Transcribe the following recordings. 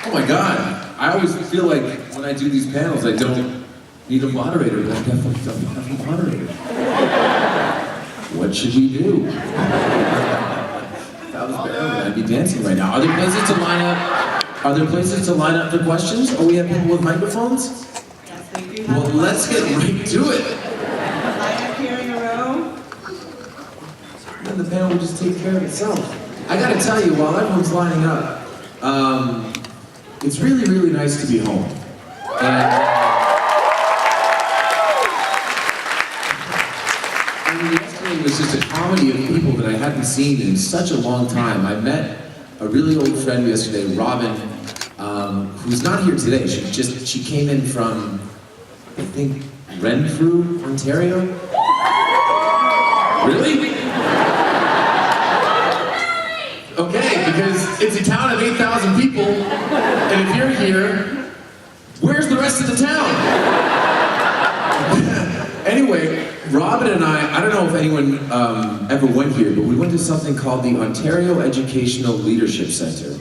Oh my God, I always feel like when I do these panels, I don't need a moderator, but I definitely don't have a moderator. What should we do? If I was Barry, I'd be dancing right now. Are there places to line up? Are there places to line up for questions? Or we have people with microphones? Yes, we do. Well, let's get right to it. Line up here in a row. And the panel will just take care of itself. I gotta tell you, while everyone's lining up, it's really, really nice to be home. And yesterday was just a comedy of people that I hadn't seen in such a long time. I met a really old friend yesterday, Robin, who's not here today. She came in from, I think, Renfrew, Ontario? Really? Okay, because it's a town of 8,000 people, and if you're here, where's the rest of the town? Anyway, Robin and I don't know if anyone ever went here, but we went to something called the Ontario Educational Leadership Center.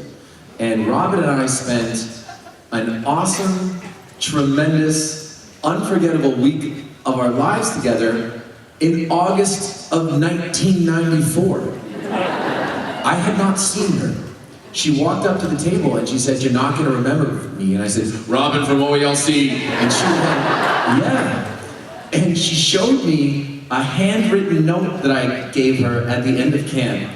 And Robin and I spent an awesome, tremendous, unforgettable week of our lives together in August of 1994. I had not seen her. She walked up to the table and she said, "You're not gonna remember me." And I said, "Robin from OELC." And she went, "Yeah." And she showed me a handwritten note that I gave her at the end of camp.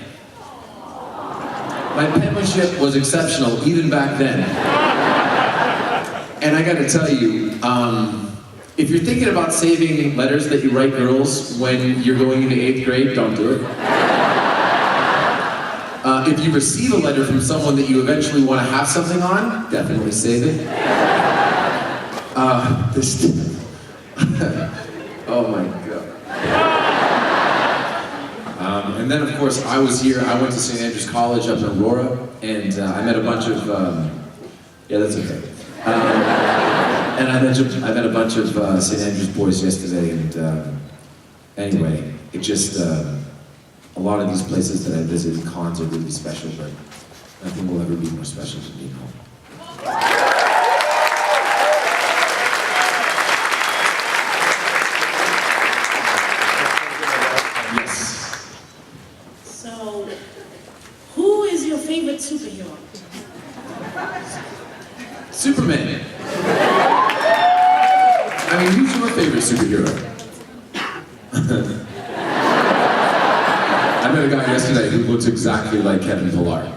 My penmanship was exceptional, even back then. And I gotta tell you, if you're thinking about saving letters that you write girls when you're going into 8th grade, don't do it. If you receive a letter from someone that you eventually want to have something on, definitely save it. Oh my God. And then of course I was here, I went to St. Andrews College up in Aurora, and I met a bunch of, yeah, that's okay. And I met a bunch of St. Andrews boys yesterday, and anyway, it just, a lot of these places that I visit, cons are really special, but nothing will ever be more special than being home. Yes. So, who is your favorite superhero? Superman. I mean, who's your favorite superhero? I met a guy yesterday who looks exactly like Kevin Pillar.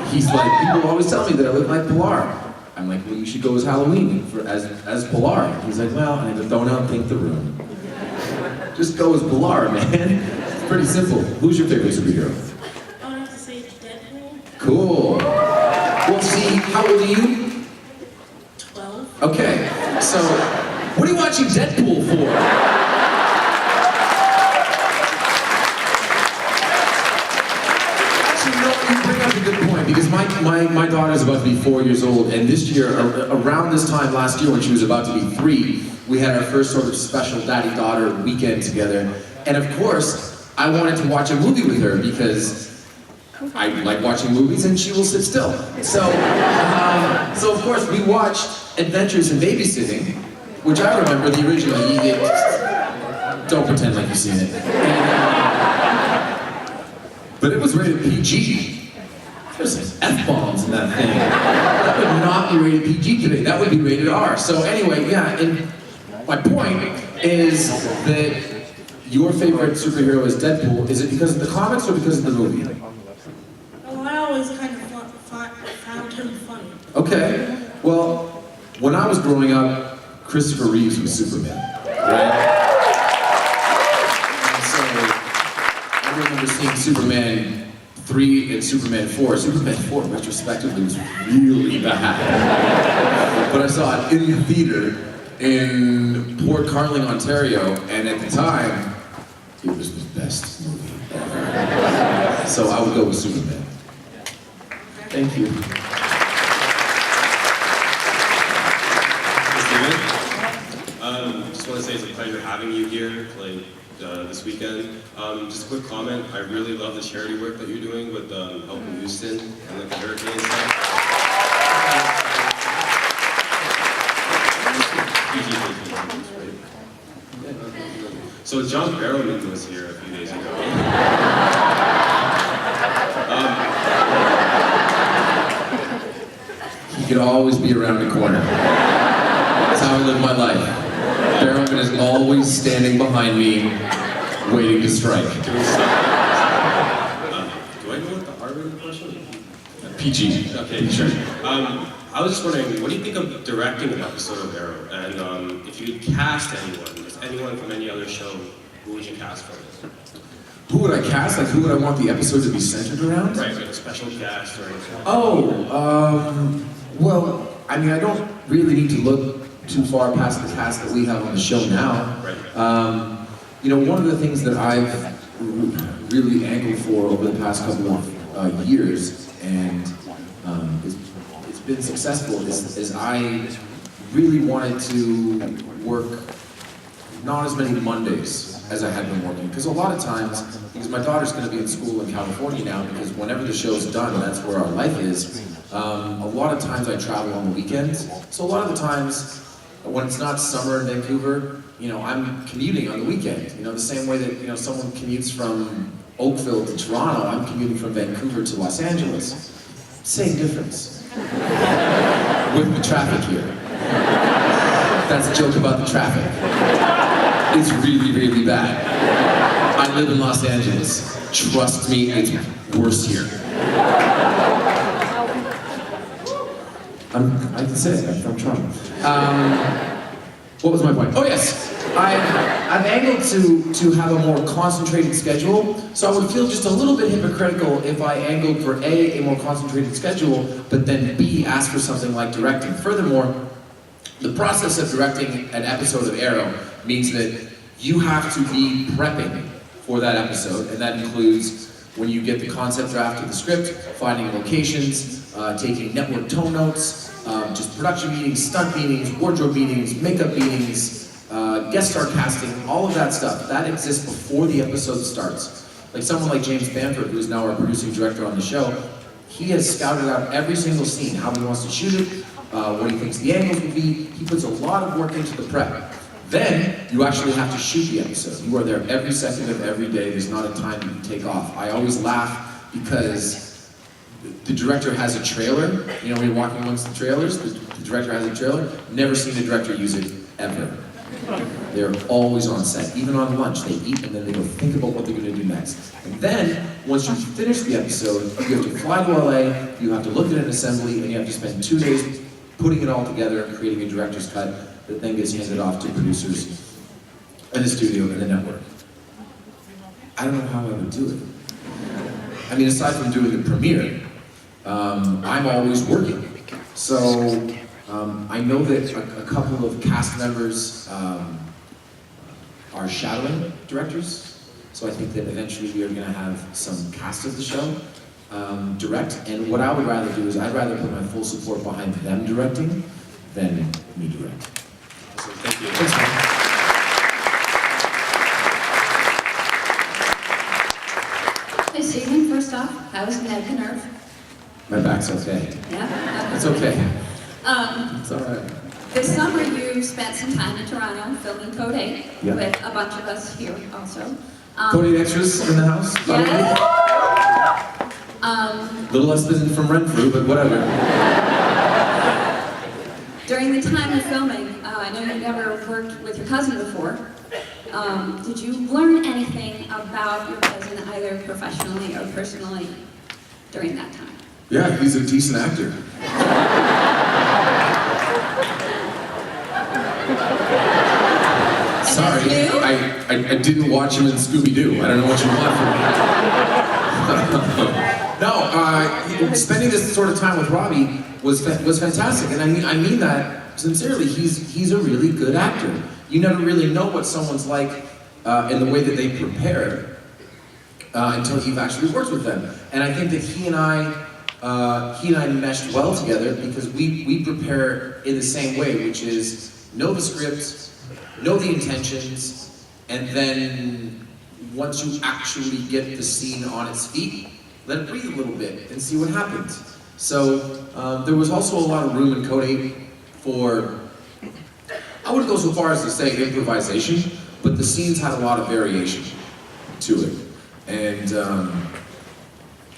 He's like, people always tell me that I look like Pillar. I'm like, well, you should go as Halloween as Pillar. He's like, well, I don't outthink the room. Just go as Pillar, man. It's pretty simple. Who's your favorite superhero? I would have to say Deadpool. Cool. Well, see, how old are you? 12. Okay, so what are you watching Deadpool for? Because my daughter's about to be 4 years old, and this year, around this time last year when she was about to be 3, we had our first sort of special daddy-daughter weekend together. And of course, I wanted to watch a movie with her because I like watching movies and she will sit still. So of course, we watched Adventures in Babysitting, which I remember the original. Don't pretend like you've seen it. But it was rated PG. There's F-bombs in that thing. That would not be rated PG today. That would be rated R. So anyway, yeah, and my point is that your favorite superhero is Deadpool. Is it because of the comics or because of the movie? Well, I always kind of found him funny. Okay, well, when I was growing up, Christopher Reeves was Superman, right? And so, I remember seeing Superman 3 and Superman 4. Superman 4, retrospectively, was really bad. But I saw it in the theater in Port Carling, Ontario, and at the time, it was the best movie ever. So I would go with Superman. Thank you. Just want to say it's a pleasure having you here, like this weekend. Just a quick comment. I really love the charity work that you're doing with helping Houston and like the hurricane stuff. So John Barrowman was here a few days ago. He could always be around the corner. That's how I live my life. Barrowman is always standing behind me, waiting to strike. Do I know what the Harvard question is? PG. Okay, sure. I was just wondering, what do you think of directing an episode of Arrow? And if you could cast anyone, just anyone from any other show, who would you cast for it? Who would I cast? Like, who would I want the episode to be centered around? Right, like a special guest or anything. Well, I mean, I don't really need to look too far past the cast that we have on the show now. Right. You know, one of the things that I've really angled for over the past couple of years, and it's been successful, is I really wanted to work not as many Mondays as I had been working. Because a lot of times, because my daughter's going to be in school in California now, because whenever the show's done, that's where our life is. A lot of times I travel on the weekends. So a lot of the times, when it's not summer in Vancouver, you know, I'm commuting on the weekend. You know, the same way that, you know, someone commutes from Oakville to Toronto, I'm commuting from Vancouver to Los Angeles. Same difference. With the traffic here. That's a joke about the traffic. It's really, really bad. I live in Los Angeles. Trust me, it's worse here. I can say it, I'm trying. What was my point? Oh yes, I've angled to have a more concentrated schedule, so I would feel just a little bit hypocritical if I angled for A, more concentrated schedule, but then B, ask for something like directing. Furthermore, the process of directing an episode of Arrow means that you have to be prepping for that episode, and that includes when you get the concept draft of the script, finding locations, taking network tone notes, just production meetings, stunt meetings, wardrobe meetings, makeup meetings, guest star casting, all of that stuff. That exists before the episode starts. Like someone like James Bamford, who is now our producing director on the show, he has scouted out every single scene, how he wants to shoot it, what he thinks the angles would be. He puts a lot of work into the prep. Then, you actually have to shoot the episode. You are there every second of every day. There's not a time you can take off. I always laugh because the director has a trailer. You know, when you're walking amongst the trailers, the director has a trailer. Never seen a director use it, ever. They're always on set. Even on lunch, they eat and then they go think about what they're gonna do next. And then, once you finish the episode, you have to fly to LA, you have to look at an assembly, and you have to spend 2 days putting it all together and creating a director's cut that then gets handed off to producers in the studio and the network. I don't know how I would do it. I mean, aside from doing the premiere, I'm always working. So I know that a couple of cast members are shadowing directors. So I think that eventually we are going to have some cast of the show direct. And what I would rather do is I'd rather put my full support behind them directing than me direct. So thank you. Thanks, man. Hey, Stephen, first off, how was the nerve? My back's okay. Yeah? It's okay. Um, It's all right. this summer you spent some time in Toronto filming Code 8 Yeah. with a bunch of us here also. Cody extras in the house? Yes. A little less than from Renfrew, but whatever. During the time of filming, I know you never worked with your cousin before. Did you learn anything about your cousin, either professionally or personally, during that time? Yeah, he's a decent actor. Sorry, new? I didn't watch him in Scooby-Doo. I don't know what you want from me. No, spending this sort of time with Robbie was fantastic, and I mean that sincerely. He's a really good actor. You never really know what someone's like in the way that they prepare until you've actually worked with them. And I think that he and I meshed well together because we prepare in the same way, which is know the script, know the intentions, and then once you actually get the scene on its feet, let it breathe a little bit and see what happens. So there was also a lot of room in Code 8 for, I wouldn't go so far as to say improvisation, but the scenes had a lot of variation to it. And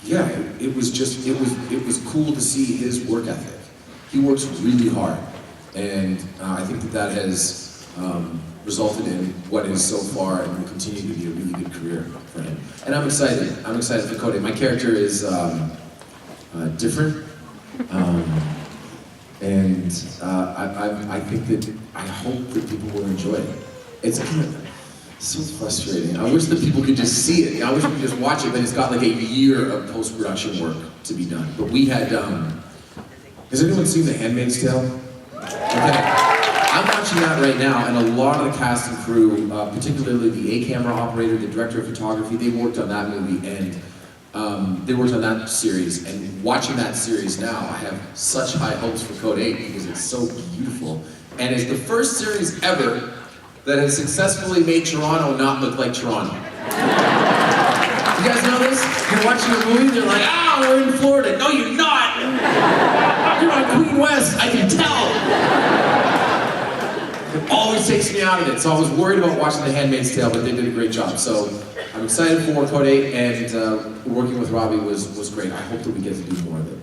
yeah, it was cool to see his work ethic. He works really hard, and I think that has resulted in what is so far and will continue to be a really good career for him. And I'm excited. I'm excited for Cody. My character is different, and I think that I hope that people will enjoy it. It's kind of so frustrating. I wish that people could just see it. I wish we could just watch it, but it's got like a year of post-production work to be done. But we had, has anyone seen The Handmaid's Tale? Okay. I'm watching that right now, and a lot of the cast and crew, particularly the A-camera operator, the director of photography, they worked on that movie, and they worked on that series. And watching that series now, I have such high hopes for Code 8 because it's so beautiful. And it's the first series ever that has successfully made Toronto not look like Toronto. You guys know this? You're watching a movie, they're like, oh, we're in Florida. No, you're not! You're on Queen West, I can tell! It always takes me out of it, so I was worried about watching The Handmaid's Tale, but they did a great job. So I'm excited for Code 8, and working with Robbie was great. I hope that we get to do more of it.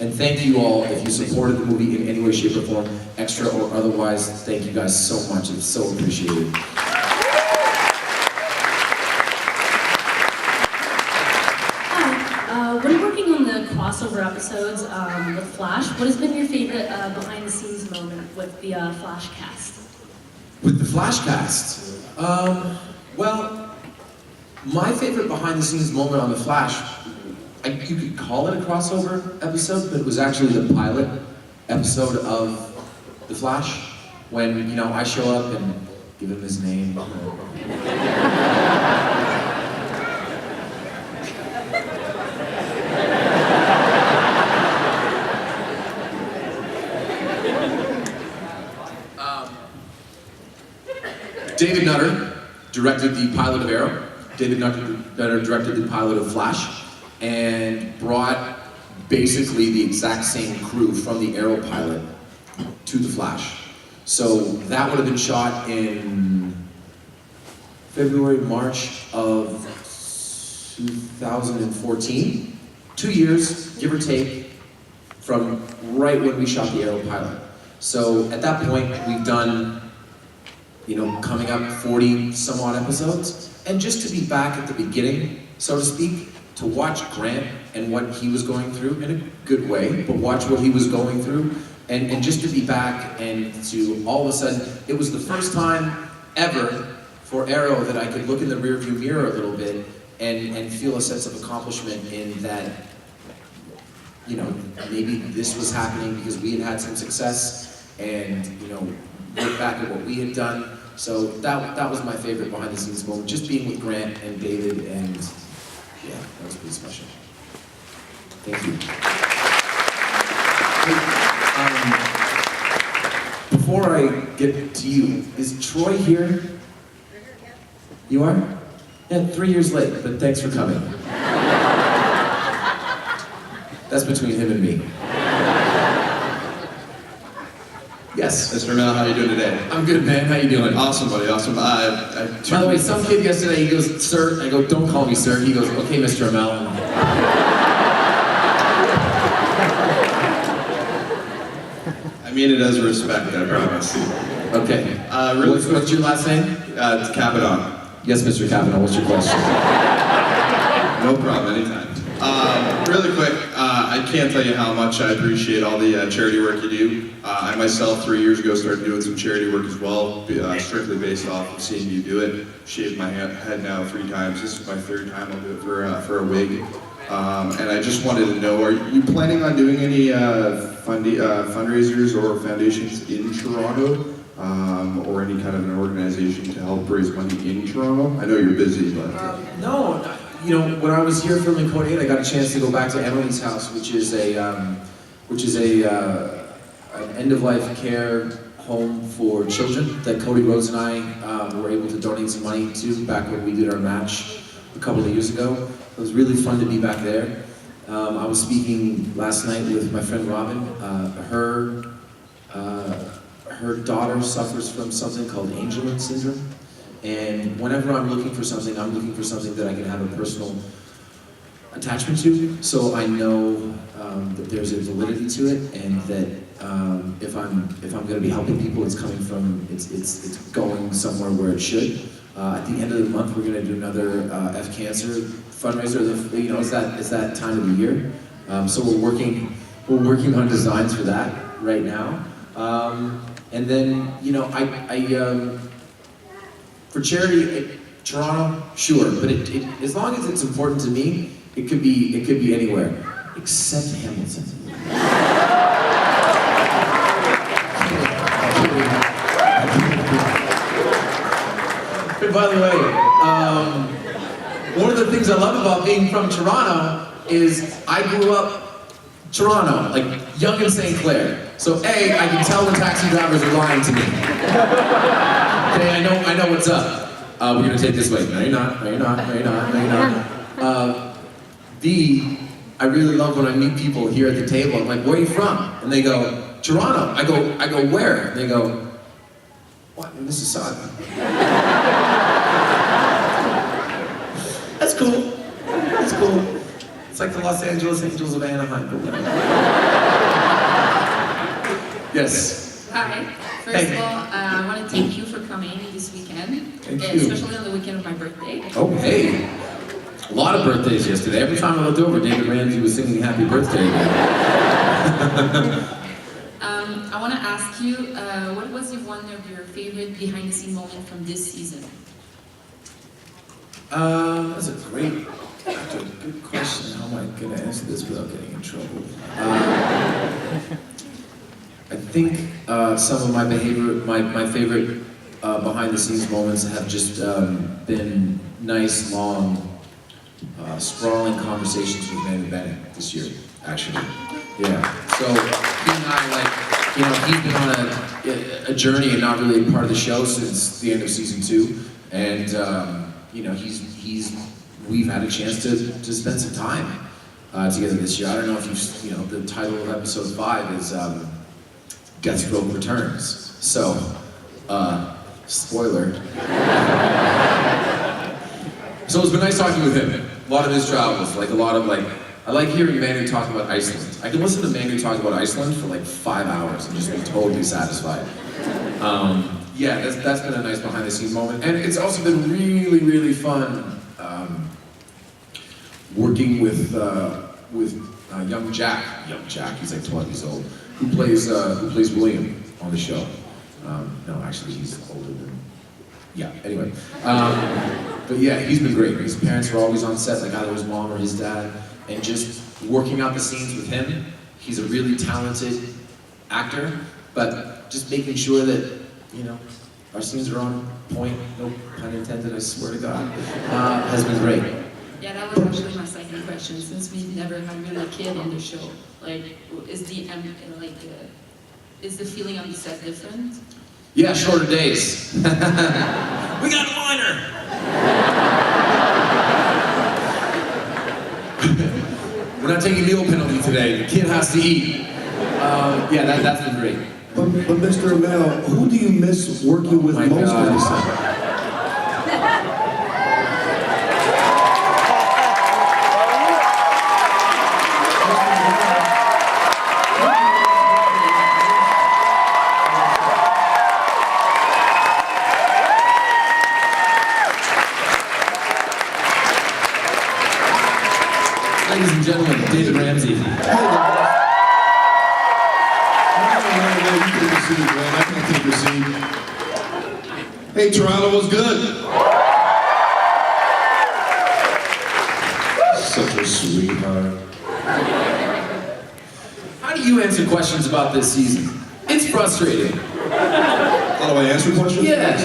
And thank you all if you supported the movie in any way, shape, or form, extra or otherwise. Thank you guys so much. It's so appreciated. Hi. When working on the crossover episodes with Flash, what has been your favorite behind-the-scenes moment with the Flash cast? With the Flash cast? Well, my favorite behind-the-scenes moment on the Flash, you could call it a crossover episode, but it was actually the pilot episode of The Flash, when, you know, I show up and give him his name. David Nutter directed the pilot of Arrow. David Nutter directed the pilot of Flash, and brought basically the exact same crew from the Arrow pilot to the Flash. So that would have been shot in February, March of 2014. 2 years, give or take, from right when we shot the Arrow pilot. So at that point, we've done, you know, coming up 40 some odd episodes. And just to be back at the beginning, so to speak, to watch Grant and what he was going through, in a good way, but watch what he was going through, and just to be back and to all of a sudden, it was the first time ever for Arrow that I could look in the rearview mirror a little bit and feel a sense of accomplishment in that, you know, maybe this was happening because we had had some success, and, you know, look back at what we had done. So that was my favorite behind the scenes moment, just being with Grant and David, and yeah, that was pretty special. Thank you. Before I get to you, is Troy here? You are? Yeah, 3 years late, but thanks for coming. That's between him and me. Yes. Mr. Amell, how are you doing today? I'm good, man. How you doing? Awesome, buddy. Awesome. By the way, some kid yesterday, he goes, sir. I go, don't call me sir. He goes, okay, Mr. Amell. I mean it as respect, I promise. Okay. Really What's your last name? It's Capadon. Yes, Mr. Kavanaugh. What's your question? No problem, anytime. Really quick, I can't tell you how much I appreciate all the charity work you do. I myself, 3 years ago, started doing some charity work as well, strictly based off of seeing you do it. Shaved my head now 3 times. This is my 3rd time I'll do it for a wig. And I just wanted to know, are you planning on doing any fundraisers or foundations in Toronto? Or any kind of an organization to help raise money in Toronto? I know you're busy, but... No, you know, when I was here filming Code 8, I got a chance to go back to Emily's house, which is an end-of-life care home for children that Cody Rose and I were able to donate some money to back when we did our match a couple of years ago. It was really fun to be back there. I was speaking last night with my friend Robin. Her daughter suffers from something called Angelman syndrome, And whenever I'm looking for something that I can have a personal attachment to, so I know that there's a validity to it, and that if I'm going to be helping people, it's going somewhere where it should. At the end of the month, we're going to do another F Cancer fundraiser. It's that time of the year, so we're working on designs for that right now. And then for charity, Toronto, sure, but as long as it's important to me, it could be anywhere, except Hamilton. And by the way, one of the things I love about being from Toronto is I grew up Toronto, like young in St. Clair. So A, I can tell when taxi drivers are lying to me. Okay, I know what's up. We're gonna take this way. No, you're not. No, you're not. No, you're not. No, you're not. B, I really love when I meet people here at the table. I'm like, where are you from? And they go, Toronto. I go, where? And they go, what? Mississauga. That's cool. That's cool. It's like the Los Angeles Angels of Anaheim. Yes. Hi. First of all, I want to thank you for coming this weekend. Thank you. Especially on the weekend of my birthday. Oh, hey. A lot of birthdays yesterday. Every time I looked over, David Ramsey was singing Happy Birthday. I want to ask you, what was one of your favorite behind-the-scenes moment from this season? That's a good question. How am I going to answer this without getting in trouble? I think some of my favorite behind-the-scenes moments have just been nice, long, sprawling conversations with Manny Bennett this year, actually. Yeah. So he and I, he's been on a journey and not really a part of the show since the end of season 2, and we've had a chance to spend some time together this year. I don't know if the title of episode 5 is Deathstroke Returns. So, spoiler. So it's been nice talking with him. A lot of his travels, I like hearing Manu talk about Iceland. I can listen to Manu talk about Iceland for 5 hours and just be totally satisfied. Yeah, that's been a nice behind the scenes moment. And it's also been really, really fun working with young Jack, he's like 12 years old, who plays William on the show. No, actually he's older than, yeah, anyway. But yeah, he's been great. His parents were always on set, either his mom or his dad, and just working out the scenes with him. He's a really talented actor, but just making sure that, our scenes are on point, no pun intended, I swear to God, has been great. Yeah, that was actually my second question. Since we've never had really a kid in the show, is the feeling on the set different? Yeah, shorter days. We got a minor! We're not taking meal penalty today. The kid has to eat. Yeah, that's been great. But Mr. Amell, who do you miss working with most on the set? Ladies and gentlemen, David Ramsey. Hey, Toronto was good. Such a sweetheart. How do you answer questions about this season? It's frustrating. How do I answer questions? Yeah.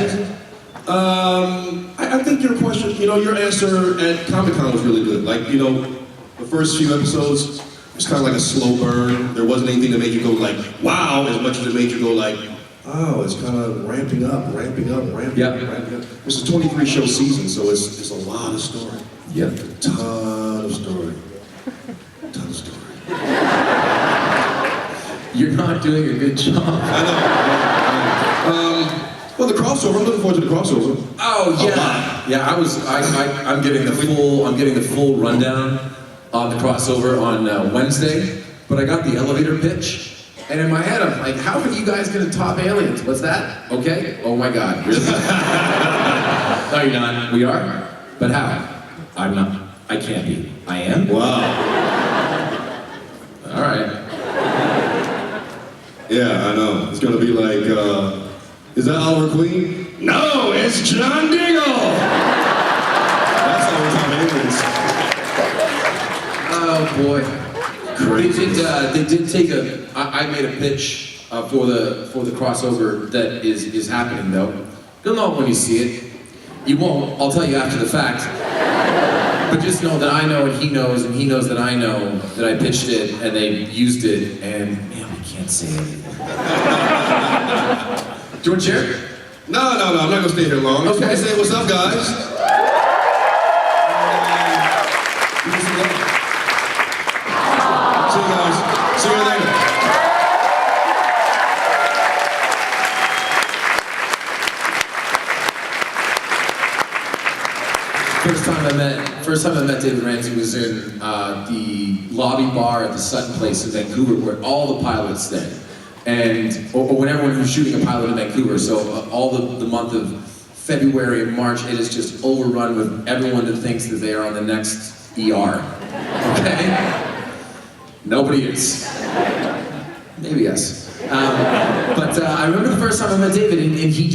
I think your question, your answer at Comic-Con was really good. The first few episodes, it was kind of like a slow burn. There wasn't anything to make you go wow, as much as it made you go oh, it's kind of ramping up. It's a 23-show season, so it's a lot of story. Yep. A ton of story. You're not doing a good job. I know. Well, the crossover. I'm looking forward to the crossover. Oh yeah, yeah. I'm getting the full rundown on the crossover on Wednesday, but I got the elevator pitch, and in my head I'm like, how are you guys gonna top aliens? What's that? Okay. Oh my God. Really? No, you're not. We are. But how? I'm not. I can't be. I am. Wow. All right. Yeah, I know. It's gonna be like, is that Oliver Queen? No, it's John Diggle! That's how we're talking aliens. Oh boy. Crazy. They did take I made a pitch for the crossover that is happening though. You'll know it when you see it. You won't. I'll tell you after the fact. But just know that I know and he knows that I know that I pitched it and they used it and man, we can't say it. Do you want to share? No, I'm not gonna stay here long. Okay. Just say what's up, guys. See you guys. See you later. First time I met David Ramsey was in the lobby bar at the Sutton Place in Vancouver, where all the pilots stay, or when everyone was shooting a pilot in Vancouver. So all the month of February and March, it is just overrun with everyone that thinks that they are on the next ER. Okay, nobody is. Maybe yes. But I remember the first time I met David, and he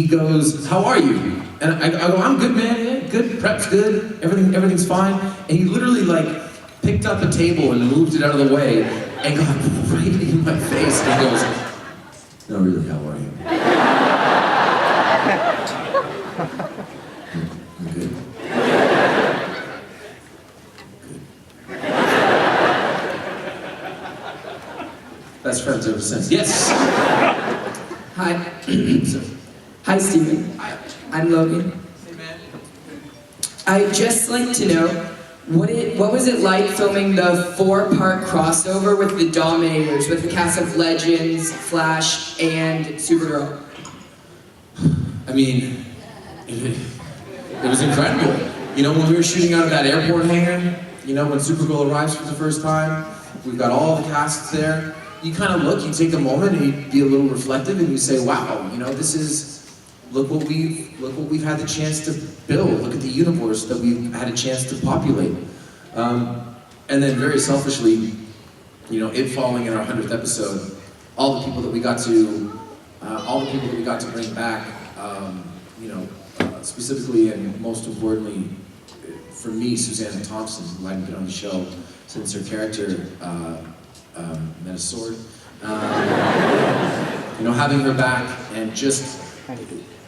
goes, "How are you?" And I go, "I'm good, man. Yeah, good. Prep's good. Everything's fine." And he literally like picked up a table and moved it out of the way and got right in my face. And he goes, "No, really, how are you?" I'm good. Best friends ever since. Yes. Hi. Hi, Stephen. I'm Logan. I'd just like to know, what was it like filming the 4-part crossover with the Dominators, with the cast of Legends, Flash, and Supergirl? I mean, it was incredible. You know, when we were shooting out of that airport hangar, you know, when Supergirl arrives for the first time, we've got all the casts there. You kind of look, you take a moment, and you be a little reflective, and you say, "Wow, you know, look what we've had the chance to build. Look at the universe that we've had a chance to populate." And then, very selfishly, you know, it falling in our 100th episode, all the people that we got to bring back, you know, specifically and most importantly, for me, Susanna Thompson, who hadn't been on the show since her character met a sword. You know, having her back and just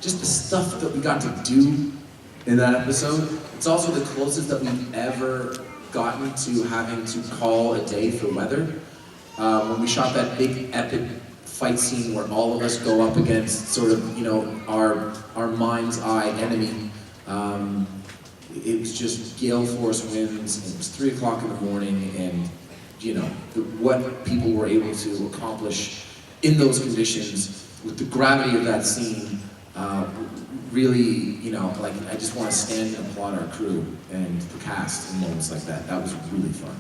the stuff that we got to do in that episode. It's also the closest that we've ever gotten to having to call a day for weather. When we shot that big epic fight scene where all of us go up against sort of, you know, our mind's eye enemy. It was just gale force winds, and it was 3 o'clock in the morning, and you know, what people were able to accomplish in those conditions with the gravity of that scene, really, you know, like I just want to stand and applaud our crew and the cast in moments like that. That was really fun.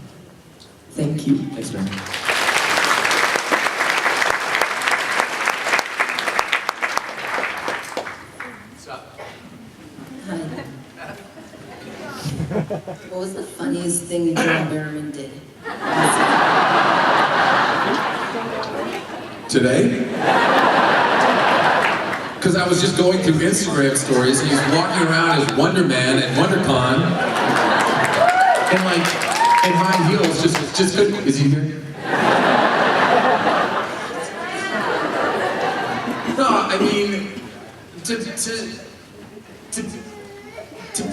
Thank you. Thanks, man. What was the funniest thing John Barrowman did? Today? Because I was just going through Instagram stories and he's walking around as Wonder Man at WonderCon and like in high heels, just couldn't. Is he here? No, I mean, to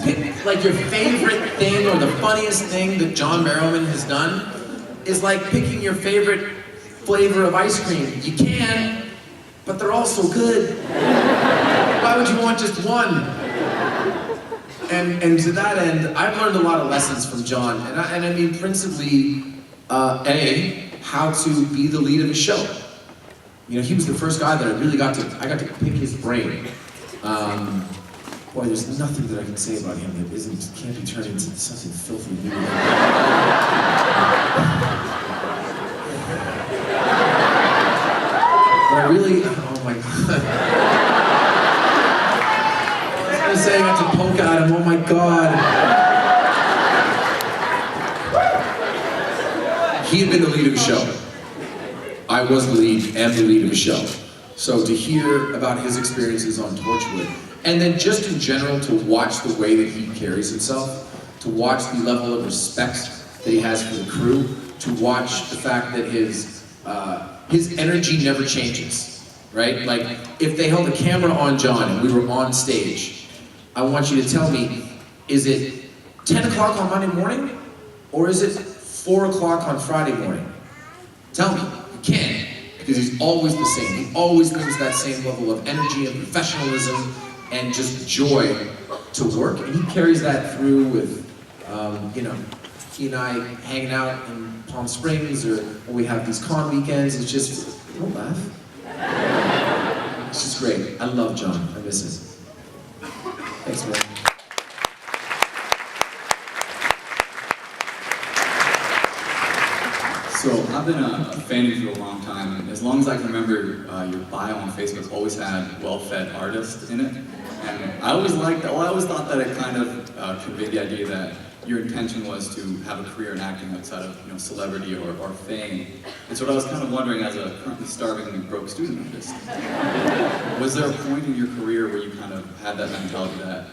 pick like your favorite thing or the funniest thing that John Barrowman has done is like picking your favorite flavor of ice cream. You can, but they're all so good. Why would you want just one? And to that end, I've learned a lot of lessons from John, and I mean principally, how to be the lead of a show. You know, he was the first guy that I got to pick his brain. Boy, there's nothing that I can say about him that can't be turned into something filthy new. But I really, oh my God. I was gonna say I got to poke at him, oh my God. He had been the lead of the show. I was the lead and the lead of the show. So to hear about his experiences on Torchwood, and then just in general to watch the way that he carries himself, to watch the level of respect that he has for the crew, to watch the fact that his energy never changes, right? Like, if they held a camera on John and we were on stage, I want you to tell me, is it 10 o'clock on Monday morning, or is it 4 o'clock on Friday morning? Tell me. You can't, because he's always the same. He always brings that same level of energy and professionalism and just joy to work, and he carries that through with, you know, he and I hanging out in Palm Springs, or when we have these con weekends. It's just, don't laugh. It's just great. I love John. I miss him. Thanks, man. So I've been a fan of you for a long time, and as long as I can remember, your bio on Facebook always had well-fed artist in it. And I always liked that. Well, I always thought that it kind of conveyed the idea that your intention was to have a career in acting outside of, you know, celebrity or fame. And so what I was kind of wondering, as a currently starving and broke student artist, was there a point in your career where you kind of had that mentality that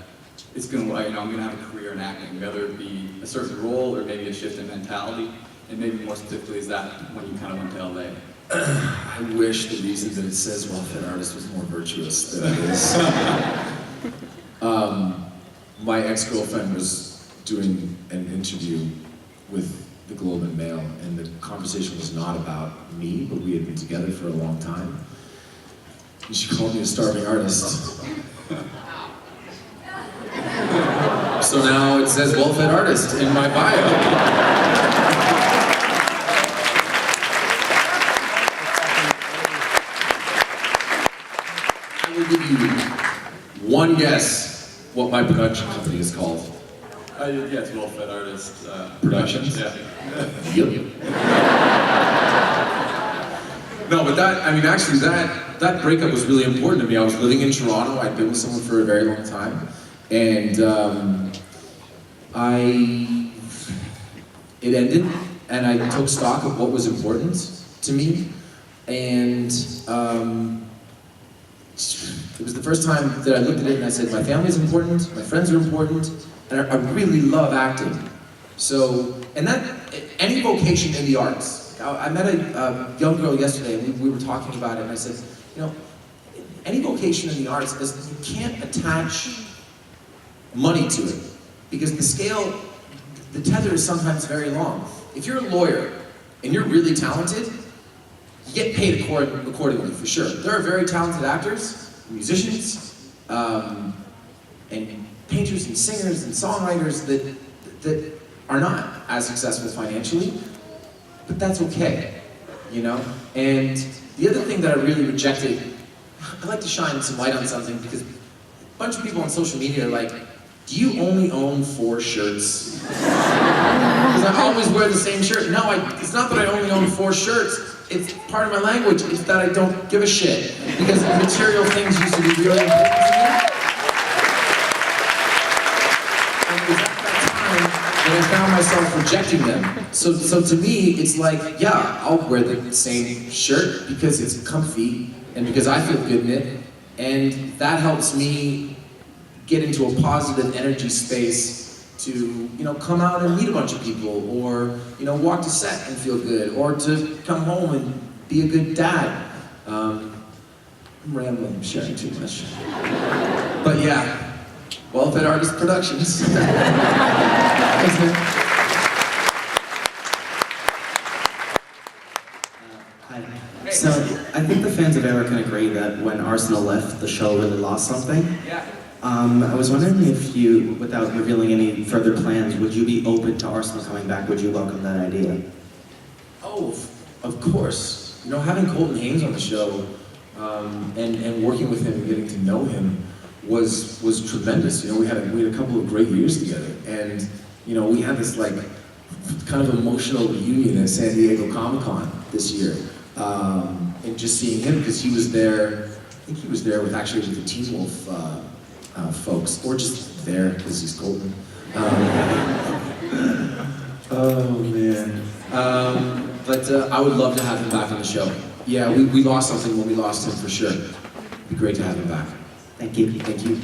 it's going to, you know, I'm going to have a career in acting, whether it be a certain role or maybe a shift in mentality? And maybe more specifically, is that when you kind of went to LA? I wish the reason that it says well-fed artist was more virtuous than it is. My ex-girlfriend was doing an interview with the Globe and Mail, and the conversation was not about me, but we had been together for a long time. And she called me a starving artist. So now it says well-fed artist in my bio. I will give you one guess what my production company is called. Yeah, it's well-fed artist. Productions? Yeah. Yep. No, but actually that breakup was really important to me. I was living in Toronto. I'd been with someone for a very long time. And it ended, and I took stock of what was important to me. And it was the first time that I looked at it and I said, my family's important, my friends are important, and I really love acting. So, and that, any vocation in the arts. I met a young girl yesterday and we were talking about it, and I said, you know, any vocation in the arts, you can't attach money to it, because the scale, the tether is sometimes very long. If you're a lawyer and you're really talented, you get paid accordingly, for sure. There are very talented actors, musicians, and painters and singers and songwriters that are not as successful financially, but that's okay, you know? And the other thing that I really rejected, I'd like to shine some light on something, because a bunch of people on social media are like, do you only own 4 shirts? Because I always wear the same shirt. No, it's not that I only own 4 shirts. It's part of my language. It's that I don't give a shit. Because material things used to be really important to me. And it was at that time that I found myself rejecting them. So to me, it's like, yeah, I'll wear the same shirt because it's comfy and because I feel good in it. And that helps me get into a positive energy space to, you know, come out and meet a bunch of people, or, you know, walk to set and feel good, or to come home and be a good dad. I'm rambling, I'm sharing too much. But yeah, well-fed artist productions. Thanks, man. Hi. So, I think the fans of Era can agree that when Arsenal left, the show really lost something. Yeah. I was wondering if you, without revealing any further plans, would you be open to Arsenal coming back? Would you welcome that idea? Oh, of course. you know, having Colton Haynes on the show and working with him and getting to know him was tremendous. You know, we had a couple of great years together, and you know, we had this like kind of emotional reunion at San Diego Comic-Con this year, and just seeing him because he was there. I think he was there with the Teen Wolf folks, or just there because he's Colton. Oh man. But I would love to have him back on the show. Yeah, we lost something when we lost him for sure. It'd be great to have him back. Thank you. Thank you.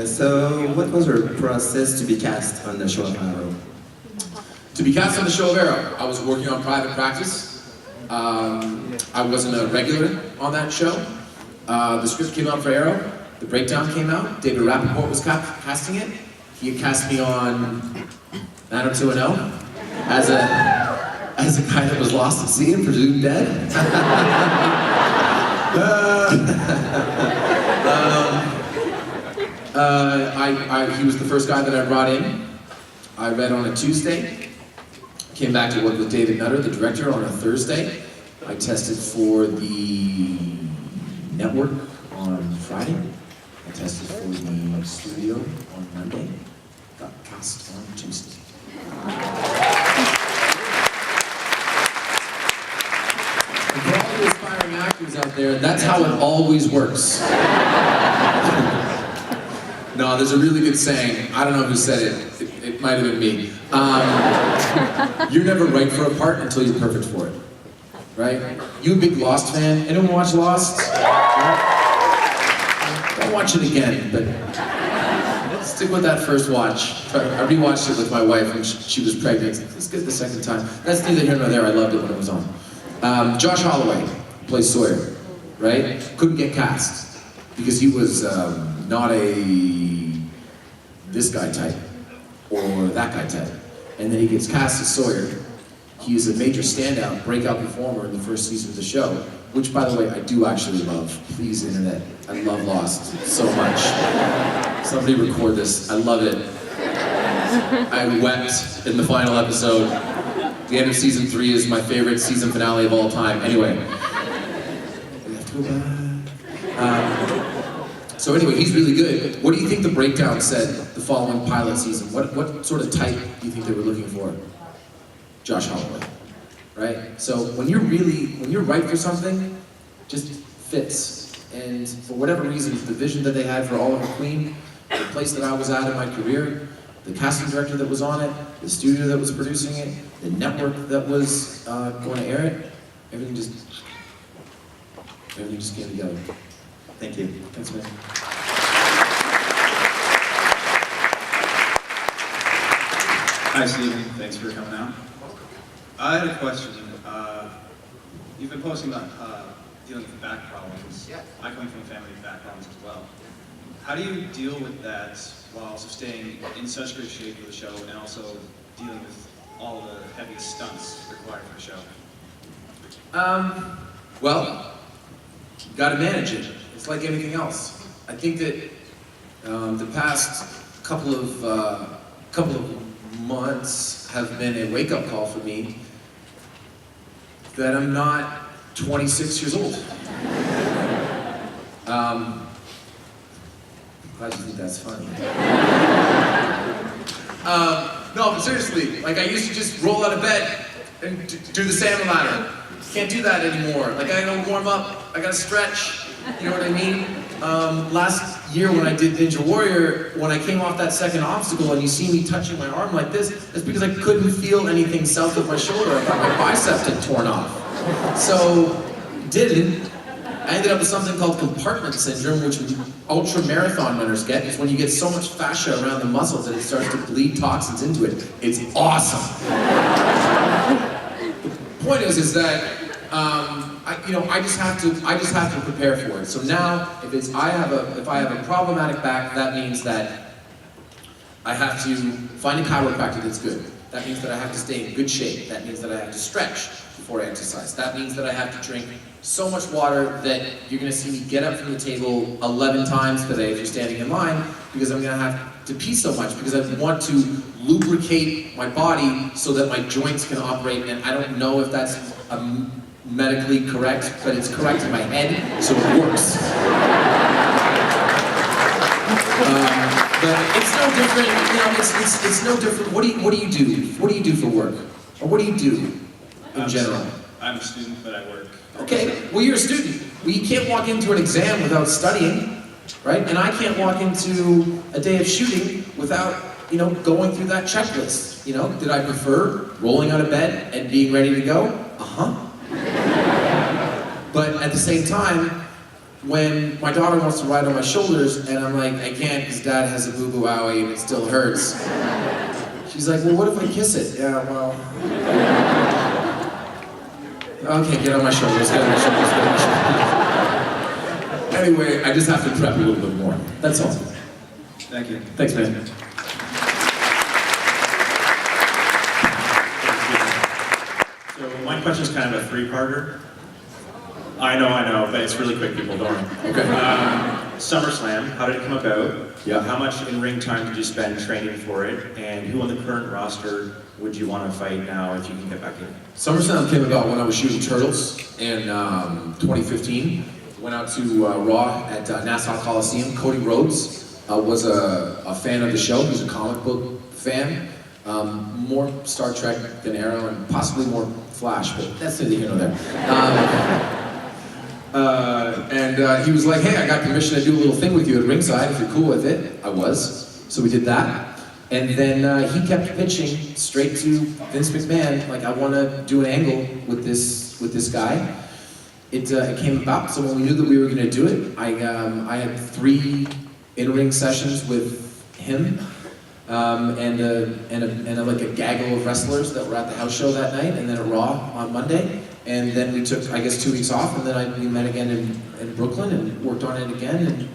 So, what was your process to be cast on the show of Arrow? To be cast on the show of Arrow, I was working on Private Practice. I wasn't a regular on that show. The script came out for Arrow. The breakdown came out. David Rappaport was casting it. He had cast me on 90210 as a guy that was lost at sea and presumed dead. He was the first guy that I brought in. I read on a Tuesday. Came back to work with David Nutter, the director, on a Thursday. I tested for the network on Friday. I tested for the studio on Monday. Got cast on Tuesday. And for all the aspiring actors out there, that's how it always works. No, there's a really good saying. I don't know who said it. It might have been me. You're never right for a part until you're perfect for it. Right? You a big Lost fan? Anyone watch Lost? I'll watch it again, but let's stick with that first watch. I rewatched it with my wife when she was pregnant. Let's get it the second time. That's neither here nor there. I loved it when it was on. Josh Holloway plays Sawyer, right? Couldn't get cast because he was not a this guy type or that guy type. And then he gets cast as Sawyer. He is a major standout, breakout performer in the first season of the show, which, by the way, I do actually love. Please, internet, I love Lost so much. Somebody record this. I love it. I wept in the final episode. The end of season 3 is my favorite season finale of all time. Anyway, we have to go back. So anyway, he's really good. What do you think the breakdown said the following pilot season? What sort of type do you think they were looking for? Josh Holloway, right? So when you're right for something, just fits. And for whatever reason, the vision that they had for Oliver Queen, the place that I was at in my career, the casting director that was on it, the studio that was producing it, the network that was going to air it, everything just came together. Thank you. Thanks, man. Hi, Stephen. Thanks for coming out. I had a question. You've been posting about dealing with back problems. I come from a family of back problems as well. How do you deal with that while also staying in such good shape for the show and also dealing with all the heavy stunts required for the show? Well, you gotta manage it. It's like anything else. I think that the past couple of months have been a wake-up call for me that I'm not 26 years old. Glad you think that's funny. No, but seriously, like I used to just roll out of bed and do the salmon ladder. Can't do that anymore. Like I gotta warm up, I gotta stretch, you know what I mean? Last year when I did Ninja Warrior, when I came off that second obstacle and you see me touching my arm like this, that's because I couldn't feel anything south of my shoulder. I thought my biceps had torn off. So, didn't. I ended up with something called compartment syndrome, which ultra marathon runners get. It's when you get so much fascia around the muscles that it starts to bleed toxins into it. It's awesome. The point is that I just have to prepare for it. So now, if I have a problematic back, that means that I have to find a chiropractor that's good. That means that I have to stay in good shape. That means that I have to stretch before I exercise. That means that I have to drink so much water that you're gonna see me get up from the table 11 times today if you're standing in line, because I'm gonna have to pee so much because I want to lubricate my body so that my joints can operate, and I don't know if that's medically correct, but it's correct in my head, so it works. But it's no different, you know, it's no different. What do you do? What do you do for work? Or what do you do in general? I'm a student, but I work. Okay, well you're a student. Well, you can't walk into an exam without studying, right? And I can't walk into a day of shooting without, you know, going through that checklist. You know, did I prefer rolling out of bed and being ready to go? Uh-huh. But at the same time, when my daughter wants to ride on my shoulders and I'm like, I can't because dad has a boo-boo owie and it still hurts. She's like, well, what if I kiss it? Yeah, well. Okay, get on my shoulders, get on my shoulders, get on my shoulders. Anyway, I just have to prep a little bit more. That's all. Thank you. Thanks, man. So my question is kind of a three-parter. I know, but it's really quick, people, don't worry. Okay. SummerSlam, how did it come about? Yeah. How much in-ring time did you spend training for it? And who on the current roster would you want to fight now if you can get back in? SummerSlam came about when I was shooting Turtles in 2015. Went out to Raw at Nassau Coliseum. Cody Rhodes was a fan of the show. He was a comic book fan. More Star Trek than Arrow, and possibly more Flash, but that's neither here nor there. And he was like, hey, I got permission to do a little thing with you at ringside, if you're cool with it. I was. So we did that. And then he kept pitching straight to Vince McMahon, like, I want to do an angle with this guy. It came about, so when we knew that we were going to do it, I had 3 in-ring sessions with him, and like a gaggle of wrestlers that were at the house show that night, and then a Raw on Monday. And then we took, I guess, 2 weeks off, and then we met again in Brooklyn and worked on it again, and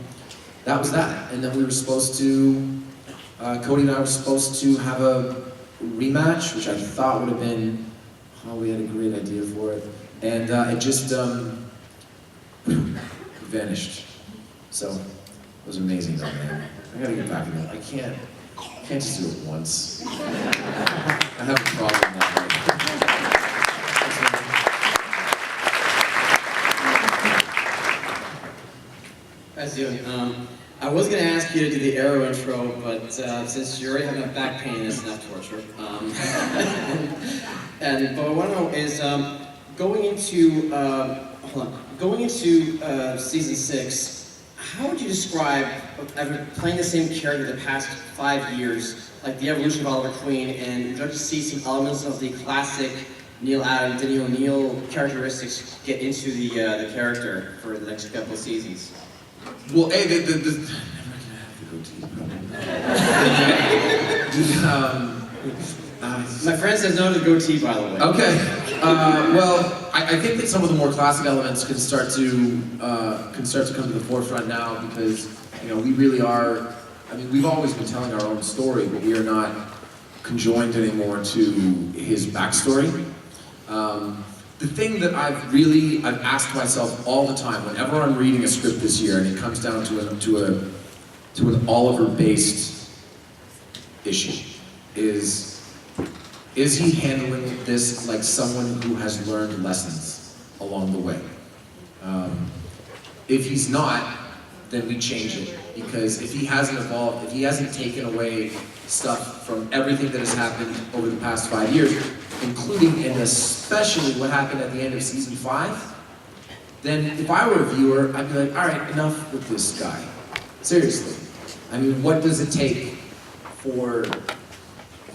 that was that. And then we were supposed to, Cody and I were supposed to have a rematch, which I thought would have been, oh, we had a great idea for it. And it just vanished. So it was amazing though, man. I gotta get back in it. I can't just do it once. I have a problem that way. How's it doing? I was going to ask you to do the Arrow intro, but since you already have enough back pain, it's enough torture. But what I want to know is, going into season 6, how would you describe playing the same character the past 5 years, like the evolution of Oliver Queen, and would you like to see some elements of the classic Neil Adams, Denny O'Neil characteristics get into the character for the next couple of seasons? Well, hey, I'm not gonna have the goatee. My friend says no to the goatee, by the way. Okay. Well, I think that some of the more classic elements can start to come to the forefront now because, you know, we really are. I mean, we've always been telling our own story, but we are not conjoined anymore to his backstory. The thing that I've asked myself all the time, whenever I'm reading a script this year, and it comes down to an Oliver-based issue, is he handling this like someone who has learned lessons along the way? If he's not, then we change it. Because if he hasn't evolved, if he hasn't taken away stuff from everything that has happened over the past 5 years, including and especially what happened at the end of season 5, then if I were a viewer, I'd be like, all right, enough with this guy. Seriously. I mean, what does it take for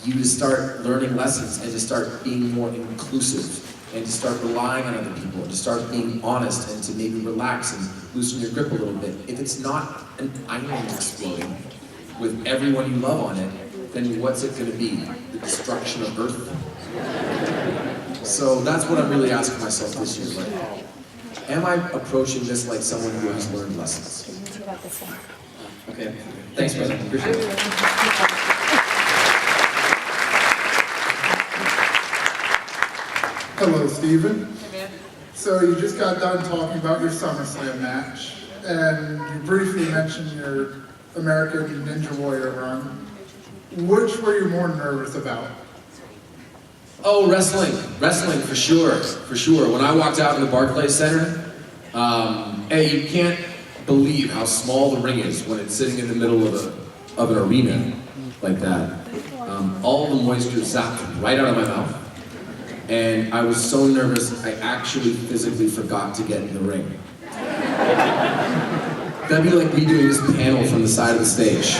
you to start learning lessons and to start being more inclusive and to start relying on other people and to start being honest and to maybe relax and loosen your grip a little bit? If it's not an island exploding with everyone you love on it, then what's it going to be? The destruction of Earth? So that's what I'm really asking myself this year. Like, am I approaching this like someone who has learned lessons? Okay. Thanks, brother. Appreciate it. Hello, Stephen. So you just got done talking about your SummerSlam match, and you briefly mentioned your American Ninja Warrior run, which were you more nervous about? Oh, wrestling for sure. When I walked out in the Barclays Center, hey, you can't believe how small the ring is when it's sitting in the middle of an arena like that. All the moisture zapped right out of my mouth, and I was so nervous I actually physically forgot to get in the ring. That'd be like me doing this panel from the side of the stage,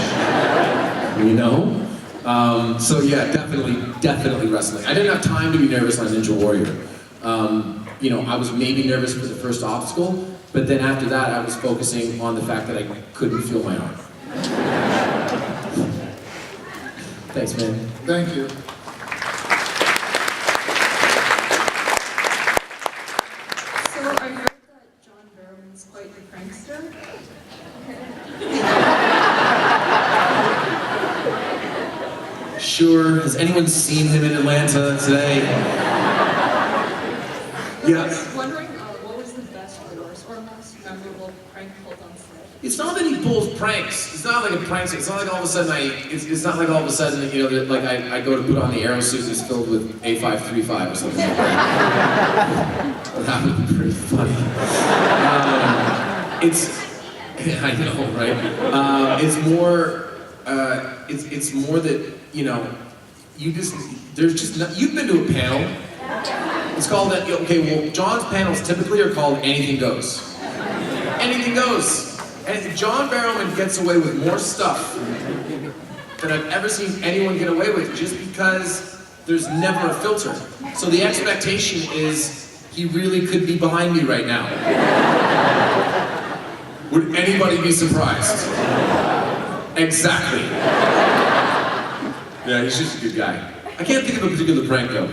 you know? So yeah, definitely wrestling. I didn't have time to be nervous on Ninja Warrior. You know, I was maybe nervous for the first obstacle, but then after that I was focusing on the fact that I couldn't feel my arm. Thanks, man. Thank you. So I heard that John Barrowman's quite the prankster. Sure. Has anyone seen him in Atlanta today? I Yeah. was wondering what was the best or worst or most memorable prank pulled on set? It's not that he pulls pranks. It's not like a prank. It's not like all of a sudden it's not like all of a sudden, you know, that like I go to put on the arrow suit that's filled with A535 or something like that. That would be pretty funny. I know, right? It's more that, you know, you've been to a panel. It's called that, okay, well, John's panels typically are called Anything Goes. Anything goes. And John Barrowman gets away with more stuff than I've ever seen anyone get away with, just because there's never a filter. So the expectation is he really could be behind me right now. Would anybody be surprised? Exactly. Yeah, he's just a good guy. I can't think of a particular prank though.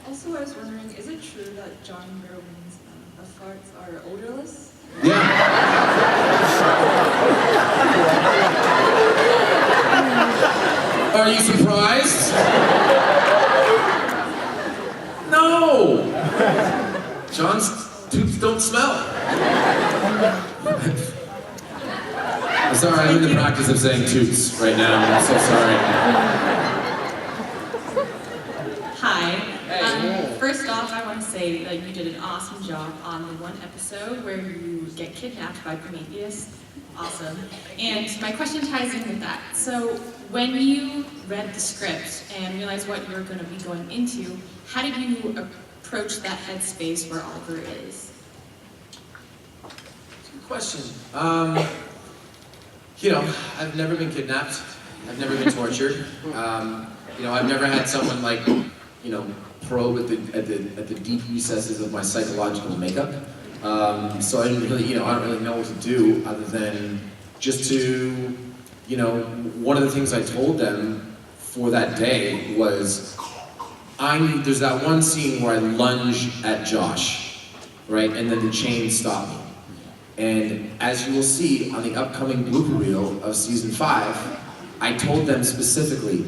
Also, I was wondering, is it true that John Barrowman's farts are odorless? Yeah. Are you surprised? No! John's tubes don't smell. I'm sorry, I'm in the practice of saying toots right now. I'm so sorry. Hi. First off, I want to say that you did an awesome job on the one episode where you get kidnapped by Prometheus. Awesome. And my question ties in with that. So when you read the script and realized what you were going to be going into, how did you approach that headspace where Oliver is? Good question. You know, I've never been kidnapped. I've never been tortured. You know, I've never had someone like, you know, probe at the deep recesses of my psychological makeup. So I didn't really, you know, I don't really know what to do other than just to, you know, one of the things I told them for that day was, there's that one scene where I lunge at Josh, right, and then the chain stopped me. And as you will see on the upcoming blooper reel of season 5, I told them specifically,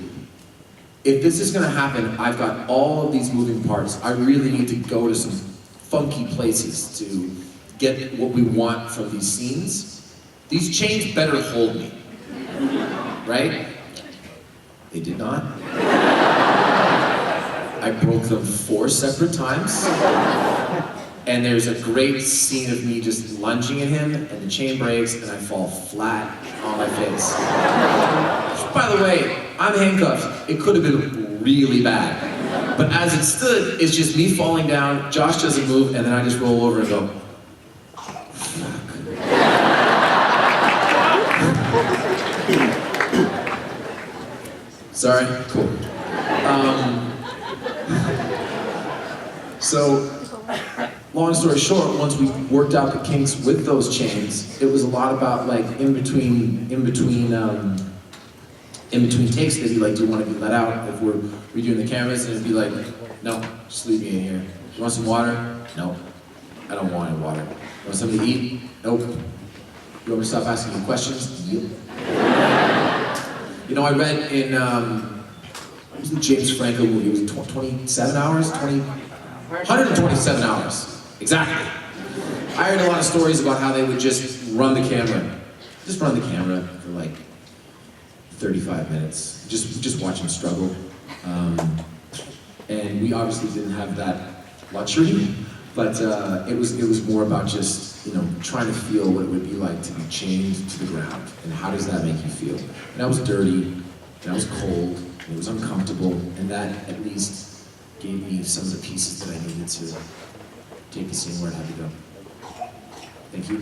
if this is gonna happen, I've got all of these moving parts. I really need to go to some funky places to get what we want from these scenes. These chains better hold me, right? They did not. I broke them 4 separate times. And there's a great scene of me just lunging at him, and the chain breaks, and I fall flat on my face. By the way, I'm handcuffed. It could have been really bad. But as it stood, it's just me falling down, Josh doesn't move, and then I just roll over and go, fuck. Sorry? Cool. So, long story short, once we worked out the kinks with those chains, it was a lot about like in between takes, they'd be like, do you want to be let out if we're redoing the cameras? And it'd be like, no, just leave me in here. You want some water? No, I don't want any water. You want something to eat? Nope. You want me to stop asking you questions? Yep. You know, I read in, what was the James Franco movie? It was 27 hours? 127 hours. Exactly. I heard a lot of stories about how they would just run the camera just run the camera for like 35 minutes, just watch him struggle. And we obviously didn't have that luxury, but it was more about just, you know, trying to feel what it would be like to be chained to the ground, and how does that make you feel? And I was dirty, and I was cold, and it was uncomfortable, and that at least gave me some of the pieces that I needed to take the scene where it had to go. Thank you.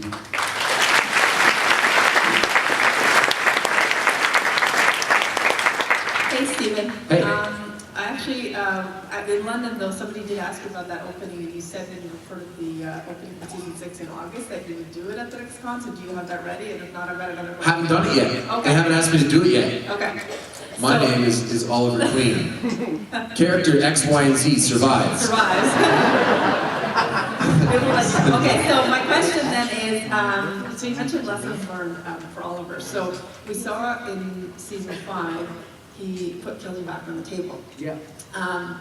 Hey, Stephen. Hey. In London, though, somebody did ask you about that opening, and you said that you referred to the opening for season 6 in August, that you would do it at the next con, so do you have that ready? And if not, I've got another question. Haven't done it yet. Okay. They haven't asked me to do it yet. Okay. My name is Oliver Queen. Character X, Y, and Z survives. Survives. Okay, so my question then is, so you mentioned lessons learned for Oliver. So we saw in season 5, he put killing back on the table. Yeah.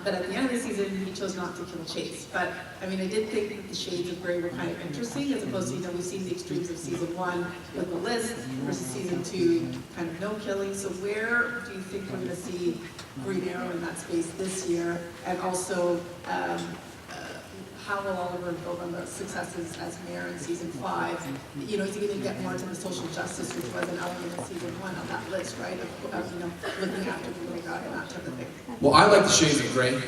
But at the end of the season, he chose not to kill Chase. But I mean, I did think that the shades of gray were kind of interesting, as opposed to, you know, we've seen the extremes of season 1 with the list versus season 2, kind of no killing. So where do you think we're going to see Green Arrow in that space this year? And also, how will Oliver build on the successes as mayor in season 5? You know, is he going to get more into the social justice, which was an element in season 1 on that list, right? Of you know, looking after the little guy and that type of thing. Well, I like the shades of gray.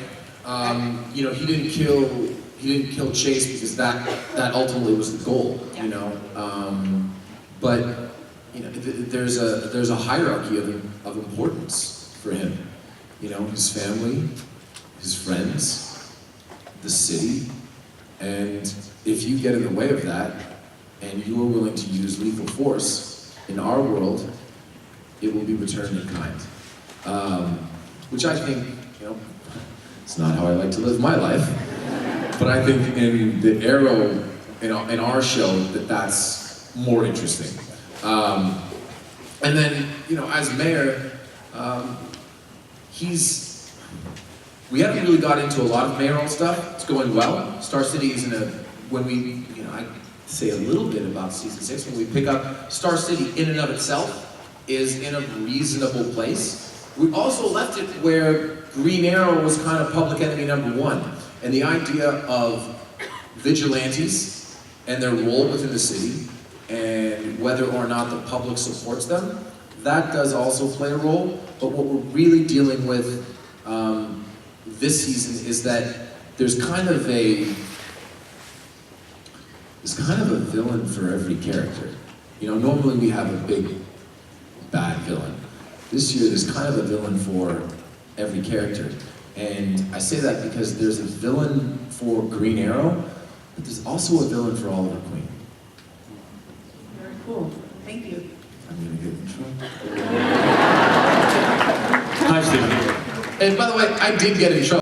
You know, he didn't kill Chase because that ultimately was the goal. Yeah. You know, but you know, there's a hierarchy of importance for him. You know, his family, his friends, the city. And if you get in the way of that, and you are willing to use lethal force, in our world, it will be returned in kind. Which I think, you know, it's not how I like to live my life, but I think in the Arrow, in our show, that's more interesting. And then, you know, as mayor, we haven't really got into a lot of mayoral stuff. It's going well. Star City is when we, you know, I say a little bit about season 6, when we pick up Star City in and of itself is in a reasonable place. We also left it where Green Arrow was kind of public enemy number 1. And the idea of vigilantes and their role within the city, and whether or not the public supports them, that does also play a role. But what we're really dealing with this season is that there's kind of a villain for every character. You know, normally we have a big bad villain. This year there's kind of a villain for every character. And I say that because there's a villain for Green Arrow, but there's also a villain for Oliver Queen. Very cool. Thank you. I'm gonna get in trouble. Hi, Stephen. And by the way, I did get in trouble.